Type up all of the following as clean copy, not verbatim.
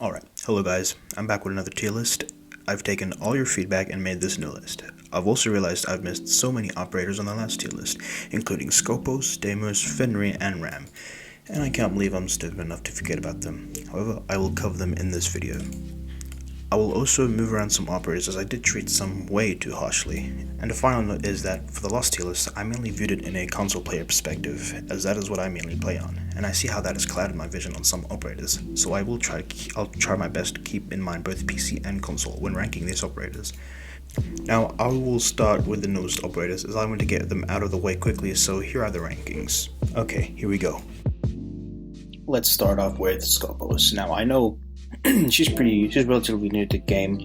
Alright, hello guys, I'm back with another tier list. I've taken all your feedback and made this new list. I've also realized I've missed so many operators on the last tier list, including Scopos, Deimos, Fenrir, and Ram, and I can't believe I'm stupid enough to forget about them. However, I will cover them in this video. I will also move around some operators as I did treat some way too harshly. And the final note is that for the last tier list, I mainly viewed it in a console player perspective, as that is what I mainly play on, and I see how that has clouded my vision on some operators, so I'll try my best to keep in mind both PC and console when ranking these operators. Now, I will start with the newest operators as I want to get them out of the way quickly, so here are the rankings. Okay, here we go. Let's start off with Scopos. Now, I know she's relatively new to the game,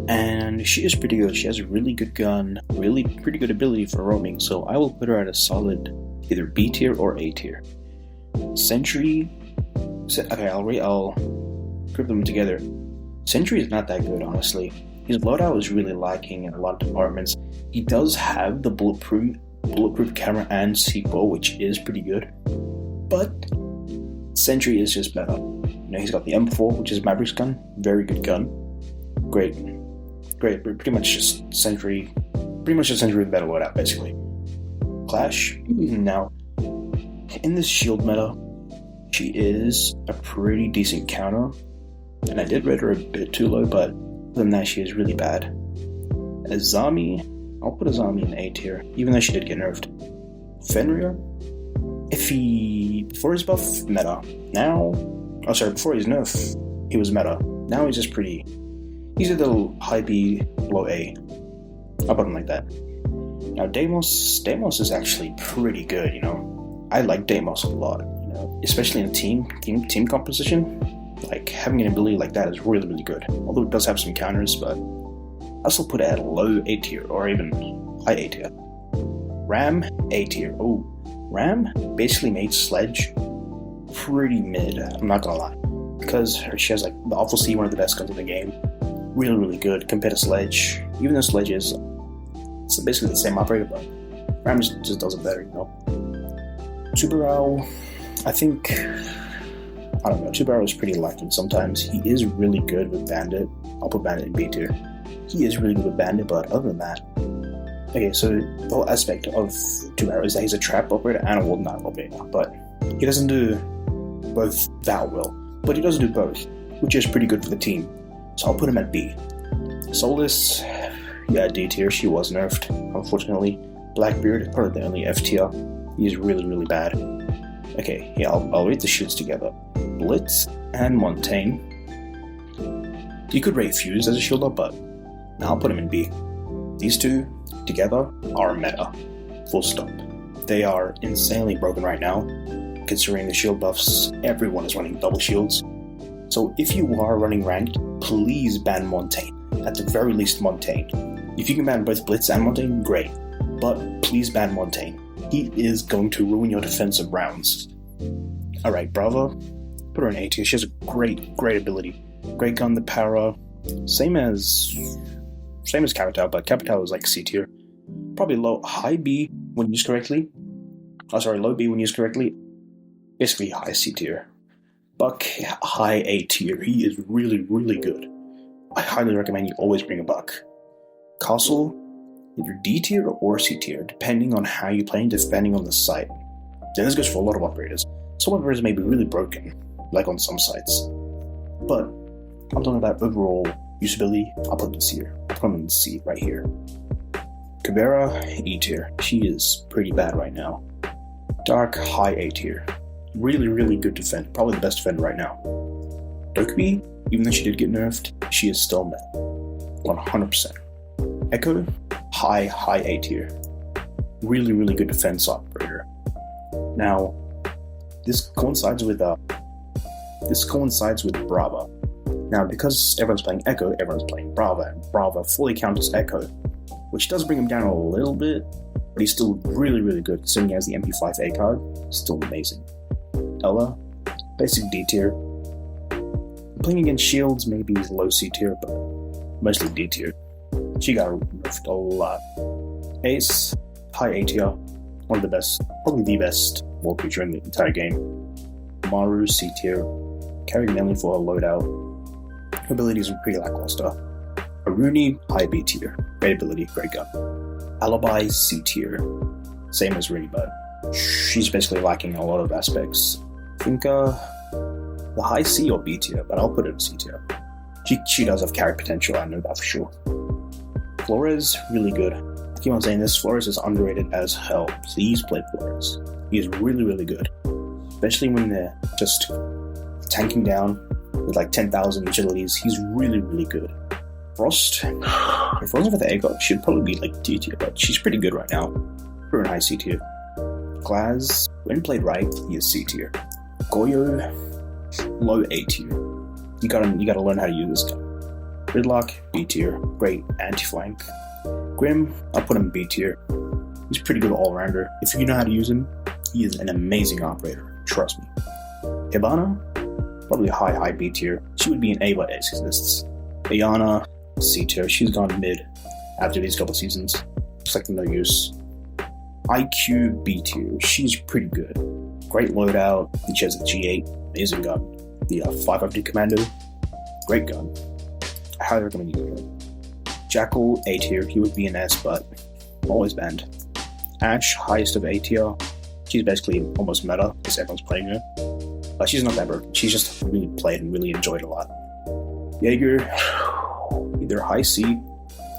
and she is pretty good. She has a really good gun, really pretty good ability for roaming, so I will put her at a solid either B tier or A tier. Sentry, okay, I'll group them together. Sentry is not that good, honestly. His loadout is really lacking in a lot of departments. He does have the bulletproof camera and C4, which is pretty good, but Sentry is just better. You know, he's got the M4, which is Maverick's gun, very good gun, great, pretty much just Sentry with better loadout, basically. Clash, now, in this shield meta, she is a pretty decent counter, and I did rate her a bit too low, but other than that, she is really bad. Azami, I'll put Azami in A tier, even though she did get nerfed. Fenrir, before his buff, meta. Before his nerf, he was meta. Now he's just he's either high B, low A. I'll put him like that. Now Deimos is actually pretty good, you know. I like Deimos a lot, you know, especially in a team composition. Like, having an ability like that is really, really good. Although it does have some counters, but I'll still put it at a low A tier, or even high A tier. Ram, A tier. Oh, Ram basically made Sledge pretty mid, I'm not gonna lie. Because she has like the Awful C, one of the best guns in the game. Really, really good compared to Sledge. Even though Sledge is basically the same operator, but Ram just does it better, you know. Tubarão, Tubarão is pretty lacking sometimes. He is really good with Bandit. I'll put Bandit in B tier. He is really good with Bandit, but other than that, okay, so the whole aspect of Tubarão is that he's a trap operator and a wall nut operator, but he doesn't do both that well. But he does do both, which is pretty good for the team. So I'll put him at B. Solus, yeah, D tier. She was nerfed, unfortunately. Blackbeard, probably the only F tier. He's really, really bad. Okay, yeah, I'll rate the shoots together. Blitz and Montaigne. You could rate Fuse as a shield up, but I'll put him in B. These two together are meta. Full stop. They are insanely broken right now. Considering the shield buffs, everyone is running double shields. So if you are running ranked, please ban Montaigne. At the very least, Montaigne. If you can ban both Blitz and Montaigne, great. But please ban Montaigne. He is going to ruin your defensive rounds. Alright, Brava. Put her in A tier. She has a great ability. Great gun, the para. Same as Capitao, but Capitao is like C tier. Probably high B when used correctly. Low B when used correctly. Basically high C tier. Buck, high A tier. He is really, really good. I highly recommend you always bring a Buck. Castle, either D tier or C tier, depending on how you play and depending on the site. And this goes for a lot of operators. Some operators may be really broken, like on some sites. But I'm talking about overall usability. I'll put this here. I'll put them in C right here. Cabrera, E tier. She is pretty bad right now. Dark, high A tier. Really, really good defender. Probably the best defender right now. Dokkaebi, even though she did get nerfed, she is still meta. 100%. Echo, high A tier. Really, really good defense operator. Now, this coincides with Brava. Now, because everyone's playing Echo, everyone's playing Brava, and Brava fully counters Echo, which does bring him down a little bit, but he's still really, really good, considering he has the MP5A card. Still amazing. Ella, basic D tier. Playing against shields, maybe he's low C tier, but mostly D tier. She got nerfed a lot. Ace, high A tier. One of the best, probably the best wall creature in the entire game. Maru, C tier. carrying mainly for her loadout. Her abilities are pretty lackluster. Aruni, high B tier. Great ability, great gun. Alibi, C tier. Same as Rooney, but she's basically lacking a lot of aspects. I think the high C or B tier, but I'll put it in C tier. She does have carry potential, I know that for sure. Flores, really good. I keep on saying this, Flores is underrated as hell. Please play Flores. He is really, really good. Especially when they're just tanking down with like 10,000 agilities. He's really, really good. Frost, if Frost with the ACOG, she'd probably be like D tier, but she's pretty good right now. We're in high C tier. Glaz, when played right, he is C tier. Goyo, low A tier. You gotta learn how to use this guy. Gridlock, B tier, great anti-flank. Grim, I'll put him B tier. He's pretty good all-rounder. If you know how to use him, he is an amazing operator. Trust me. Hibana, probably high B tier. She would be an A, but A exists. Ayana, C tier. She's gone mid after these couple seasons. Looks like no use. IQ, B tier. She's pretty good. Great loadout. She has a G8. Amazing gun. The 550 Commando. Great gun. I highly recommend using it. Jackal, A tier. He would be an S, but always banned. Ash, highest of A tier. She's basically almost meta because everyone's playing her. But she's not that broken. She's just really played and really enjoyed a lot. Jaeger, either high C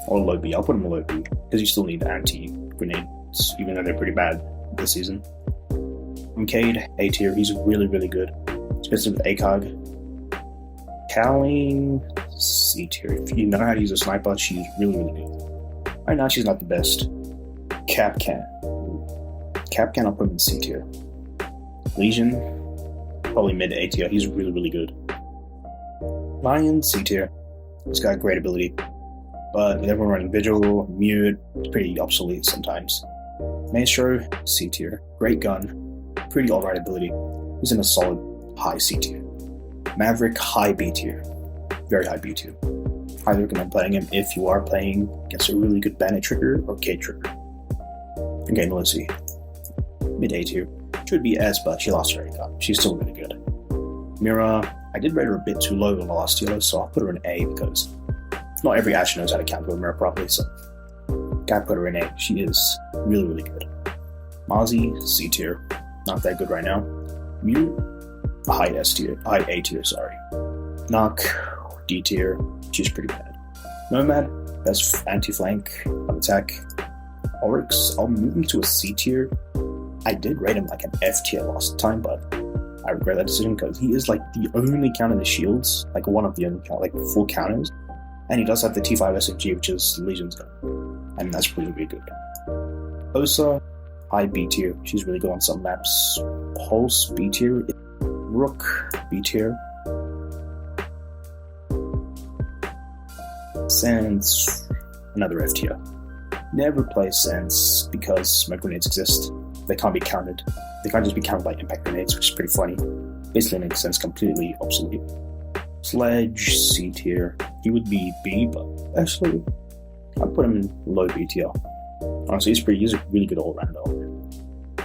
or low B. I'll put him low B because you still need anti-grenades, even though they're pretty bad this season. Cade, A tier. He's really, really good. Especially with ACOG. Cowling, C tier. If you know how to use a sniper, she's really, really good. Right now, she's not the best. Capcan, I'll put him in C tier. Legion, probably mid A tier. He's really, really good. Lion, C tier. He's got great ability. But with everyone running Vigil, Mute, it's pretty obsolete sometimes. Maestro, C tier. Great gun. Pretty alright ability. He's in a solid high C tier. Maverick, high B tier. Very high B tier. Highly recommend playing him if you are playing against a really good Bandit trigger or K trigger. Okay, let's see. Mid A tier. Should be S, but she lost her ACOG. She's still really good. Mira, I did rate her a bit too low in the last year, so I'll put her in A because not every Ashe knows how to counter a Mira properly, so gotta put her in A. She is really, really good. Mozzie, C tier. Not that good right now. Mute, high A tier, sorry. Knock, D tier. She's pretty bad. Nomad, best anti-flank on attack. Oryx, I'll move him to a C tier. I did rate him like an F tier last time, but I regret that decision because he is like the only counter the shields, like one of the only like full counters, and he does have the T5 SMG, which is Legion's gun, and that's really, really good. Osa, high B tier. She's really good on some maps. Pulse, B tier. Rook, B tier. Sands, another F tier. Never play Sands because smoke grenades exist. They can't be countered. They can't just be countered by impact grenades, which is pretty funny. Basically makes sense completely obsolete. Sledge, C tier. He would be B, but actually, I'd put him in low B tier. Honestly, he's a really good all-rounder.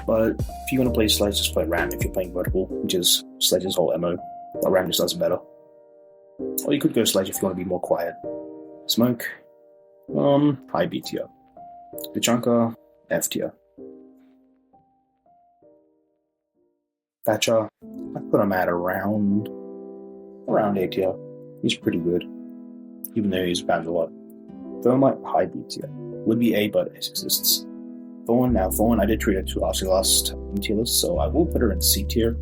But if you want to play Sledge, just play Ram if you're playing vertical, which is Sledge's whole MO. But Ram just does it better. Or you could go Sledge if you want to be more quiet. Smoke, high B tier. Tachanka, F tier. Thatcher, I'd put him at around A tier. He's pretty good, even though he's banned a lot. Thermite, high B tier. Would be A, but S exists. Thorn, I did treat her to after last tier list, so I will put her in C tier.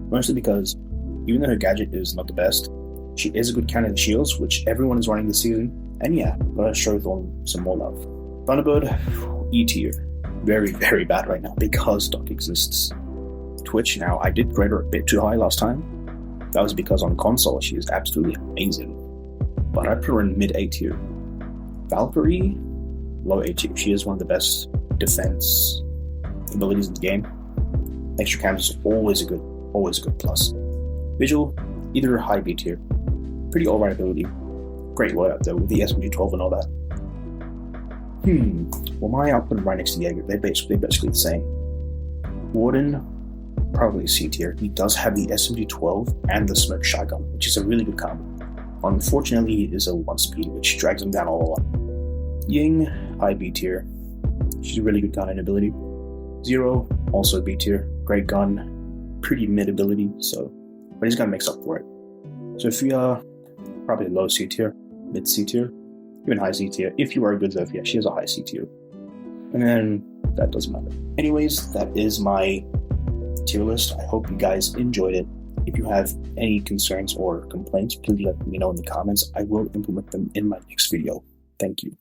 Mostly because, even though her gadget is not the best, she is a good counter to shields, which everyone is running this season. And yeah, gotta show Thorn some more love. Thunderbird, E tier. Very, very bad right now because Doc exists. Twitch, now I did grade her a bit too high last time. That was because on console she is absolutely amazing. But I put her in mid A tier. Valkyrie, low A tier. She is one of the best defense abilities in the game. Extra cams is always a good plus. Vigil, either high B tier. Pretty alright ability. Great loadout though with the SMG-12 and all that. Well, my output right next to Jaeger, they're basically the same. Warden, probably C tier. He does have the SMG-12 and the smoke shotgun, which is a really good combo. Unfortunately, he is a 1-speed, which drags him down a lot. Ying, high B tier. She's a really good gun and ability. Zero, also B tier. Great gun, pretty mid ability, but he's gonna make up for it. Sophia, probably low C tier, mid C tier, even high C tier. If you are a good Sophia, she has a high C tier. And then that doesn't matter. Anyways, that is my tier list. I hope you guys enjoyed it. If you have any concerns or complaints, please let me know in the comments. I will implement them in my next video. Thank you.